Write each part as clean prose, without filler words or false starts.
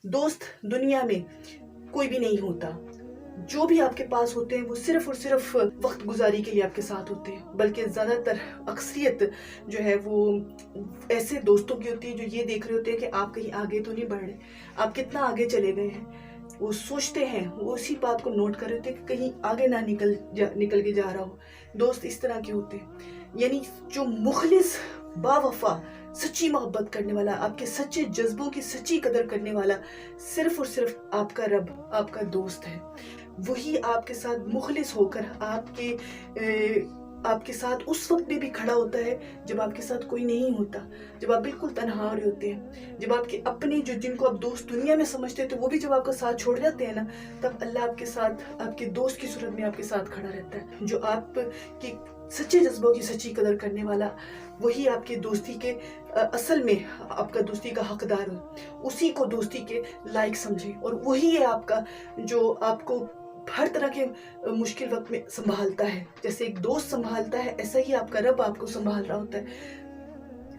दोस्त दुनिया में कोई भी नहीं होता। जो भी आपके पास होते हैं वो सिर्फ और सिर्फ वक्त गुजारी के लिए आपके साथ होते हैं, बल्कि ज़्यादातर अक्सरियत जो है वो ऐसे दोस्तों की होती है जो ये देख रहे होते हैं कि आप कहीं आगे तो नहीं बढ़ रहे, आप कितना आगे चले गए हैं। वो सोचते हैं, वो उसी बात को नोट कर रहे होते हैं कि कहीं आगे ना निकल के जा रहा हो। दोस्त इस तरह के होते हैं, यानी जो मुखलिस, बावफा, सच्ची मोहब्बत करने वाला, आपके सच्चे जज्बों की सच्ची कदर करने वाला सिर्फ और सिर्फ आपका रब, आपका दोस्त है। वही आपके साथ मुखलिस होकर आपके साथ उस वक्त में भी खड़ा होता है जब आपके साथ कोई नहीं होता, जब आप बिल्कुल तन्हा हो रहे होते हैं, जब आपके अपने जो जिनको आप दोस्त दुनिया में समझते थे वो भी जब आपका साथ छोड़ जाते हैं ना, तब अल्लाह आपके साथ, आपके दोस्त की सूरत में आपके साथ खड़ा रहता है। जो आपकी सच्चे जज्बों की सच्ची कदर करने वाला, वही आपके दोस्ती के असल में आपका दोस्ती का हकदार हो, उसी को दोस्ती के लायक समझे, और वही है आपका जो आपको हर तरह के मुश्किल वक्त में संभालता है। जैसे एक दोस्त संभालता है, ऐसा ही आपका रब आपको संभाल रहा होता है,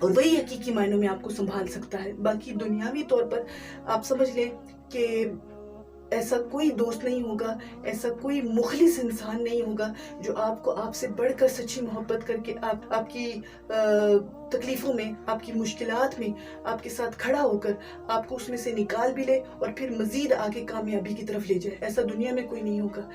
और वही हकीकी मायनों में आपको संभाल सकता है। बाकी दुनियावी तौर पर आप समझ लें कि ऐसा कोई दोस्त नहीं होगा, ऐसा कोई मुखलिस इंसान नहीं होगा जो आपको आपसे बढ़कर सच्ची मोहब्बत करके आपकी तकलीफ़ों में, आपकी मुश्किलात में आपके साथ खड़ा होकर आपको उसमें से निकाल भी ले और फिर मज़ीद आगे कामयाबी की तरफ ले जाए। ऐसा दुनिया में कोई नहीं होगा।